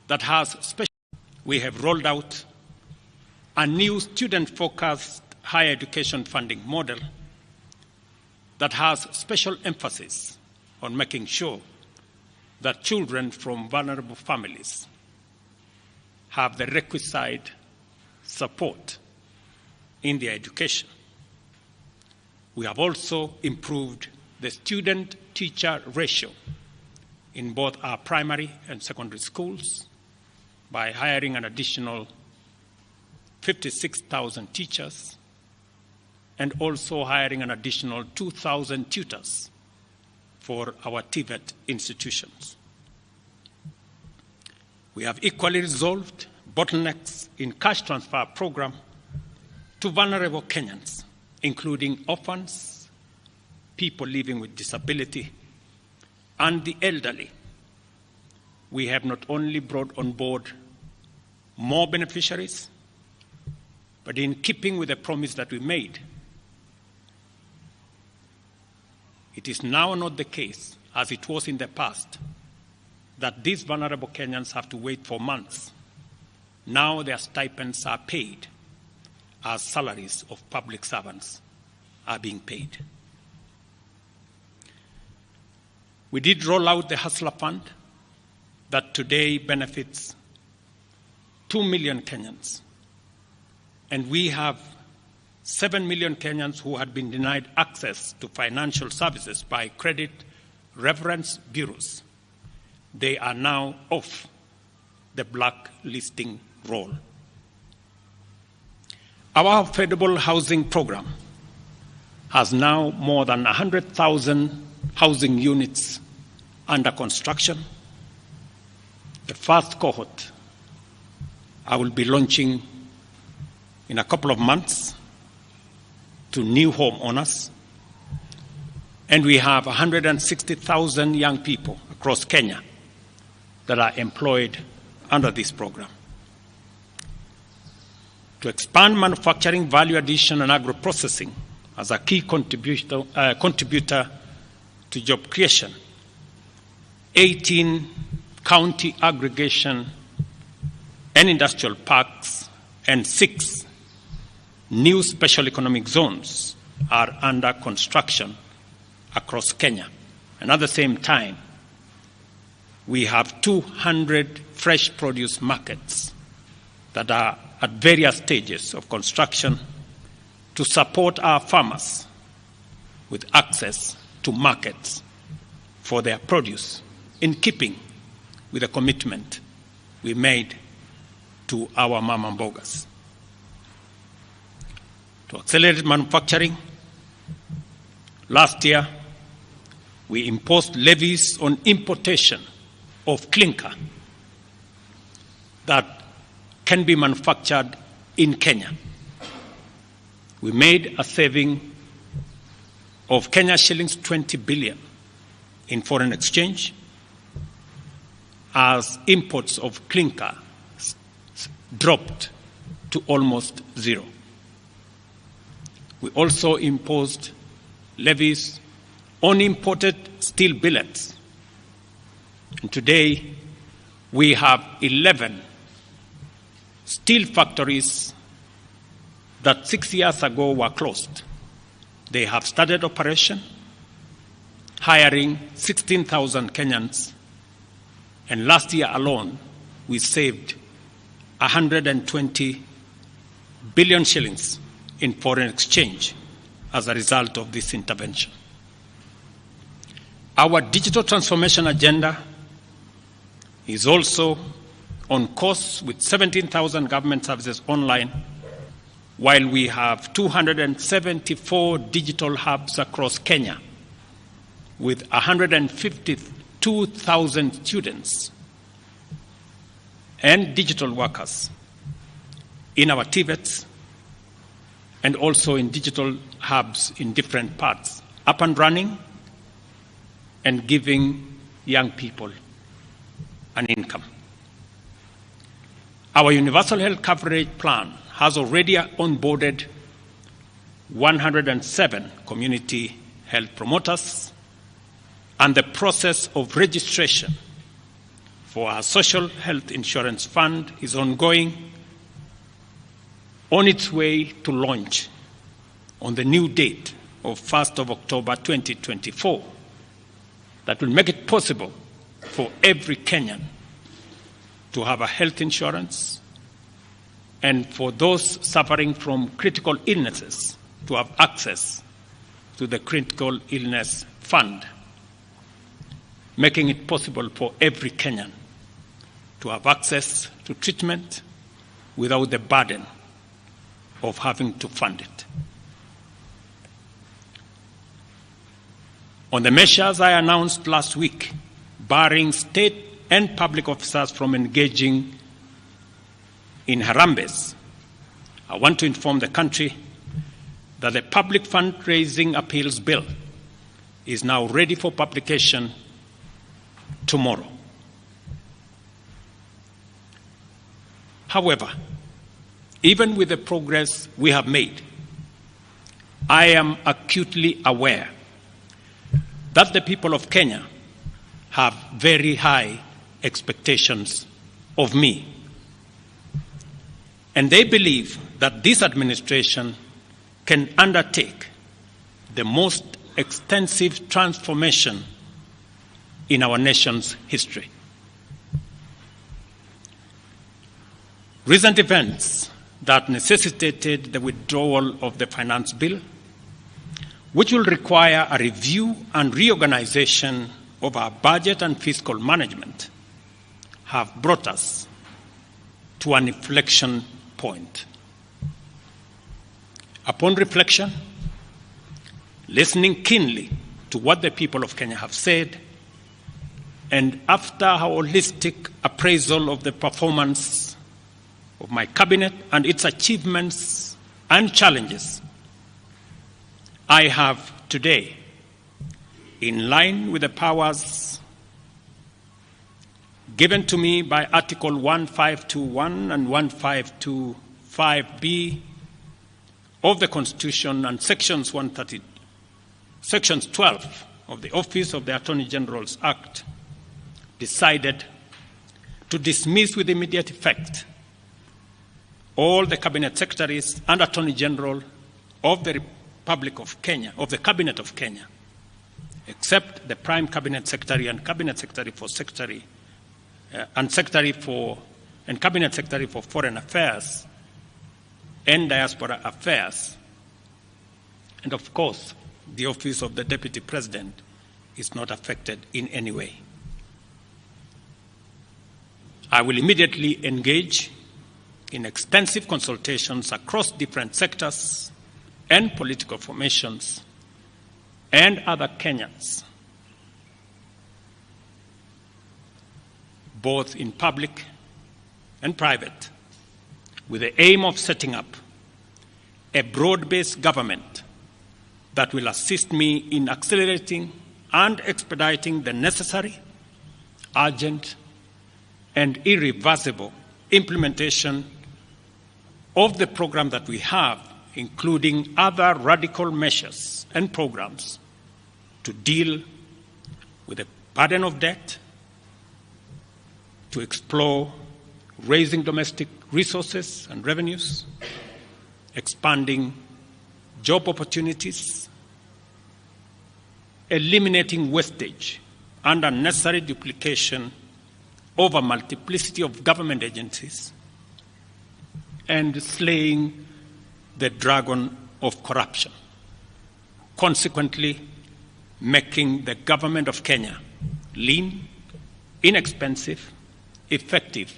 that has special. We have rolled out a new student-focused higher education funding model that has special emphasis on making sure that children from vulnerable families have the requisite support in their education. We have also improved the student-teacher ratio in both our primary and secondary schools by hiring an additional 56,000 teachers and also hiring an additional 2,000 tutors for our TVET institutions. We have equally resolved bottlenecks in cash transfer program to vulnerable Kenyans, including orphans, people living with disability, and the elderly. We have not only brought on board more beneficiaries, but in keeping with the promise that we made, it is now not the case, as it was in the past, that these vulnerable Kenyans have to wait for months. Now their stipends are paid as salaries of public servants are being paid. We did roll out the Hustler Fund that today benefits 2 million Kenyans. And we have 7 million Kenyans who had been denied access to financial services by credit reference bureaus. They are now off the blacklisting roll. Our affordable housing program has now more than 100,000 housing units under construction. The first cohort I will be launching in a couple of months to new homeowners. And we have 160,000 young people across Kenya that are employed under this program. To expand manufacturing, value addition, and agro-processing as a key contributor to job creation, 18 county aggregation and industrial parks and 6 new special economic zones are under construction across Kenya. And at the same time, we have 200 fresh produce markets that are at various stages of construction to support our farmers with access to markets for their produce, in keeping with the commitment we made to our mama mbogas. To accelerate manufacturing, last year we imposed levies on importation of clinker that can be manufactured in Kenya. We made a saving of Kenya shillings 20 billion in foreign exchange as imports of clinker dropped to almost zero. We also imposed levies on imported steel billets. And today, we have 11 steel factories that 6 years ago were closed. They have started operation, hiring 16,000 Kenyans. And last year alone, we saved 120 billion shillings in foreign exchange as a result of this intervention. Our digital transformation agenda is also on course with 17,000 government services online, while we have 274 digital hubs across Kenya with 152,000 students and digital workers in our TVETs and also in digital hubs in different parts, up and running and giving young people an income. Our universal health coverage plan has already onboarded 107 community health promoters, and the process of registration for our social health insurance fund is ongoing, on its way to launch on the new date of 1st of October 2024, that will make it possible for every Kenyan to have a health insurance, and for those suffering from critical illnesses to have access to the critical illness fund, making it possible for every Kenyan to have access to treatment without the burden of having to fund it. On the measures I announced last week, barring state and public officers from engaging in harambes, I want to inform the country that the Public Fundraising Appeals Bill is now ready for publication tomorrow. However, even with the progress we have made, I am acutely aware that the people of Kenya have very high expectations of me. And they believe that this administration can undertake the most extensive transformation in our nation's history. Recent events that necessitated the withdrawal of the finance bill, which will require a review and reorganization of our budget and fiscal management, have brought us to an inflection point. Upon reflection, listening keenly to what the people of Kenya have said, and after a holistic appraisal of the performance of my cabinet and its achievements and challenges, I have today, in line with the powers given to me by Article 1521 and 1525B of the Constitution and Sections 12 of the Office of the Attorney General's Act, decided to dismiss with immediate effect all the Cabinet Secretaries and Attorney General of the Republic of Kenya, of the Cabinet of Kenya, except the Prime Cabinet Secretary and Cabinet Secretary for Cabinet Secretary for Foreign Affairs and Diaspora Affairs. And of course, the Office of the Deputy President is not affected in any way. I will immediately engage in extensive consultations across different sectors and political formations and other Kenyans, both in public and private, with the aim of setting up a broad-based government that will assist me in accelerating and expediting the necessary, urgent, and irreversible implementation of the program that we have, including other radical measures and programs to deal with the burden of debt, to explore raising domestic resources and revenues, expanding job opportunities, eliminating wastage and unnecessary duplication of a multiplicity of government agencies, and slaying the dragon of corruption, consequently making the government of Kenya lean, inexpensive, effective,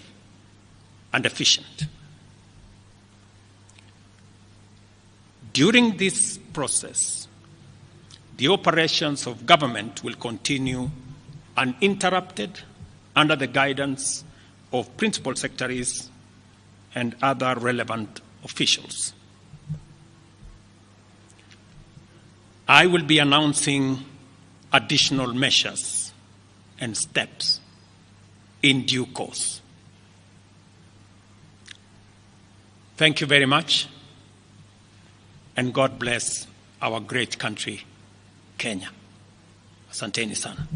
and efficient. During this process, the operations of government will continue uninterrupted under the guidance of principal secretaries and other relevant officials. I will be announcing additional measures and steps in due course. Thank you very much, and God bless our great country, Kenya. Asanteni sana.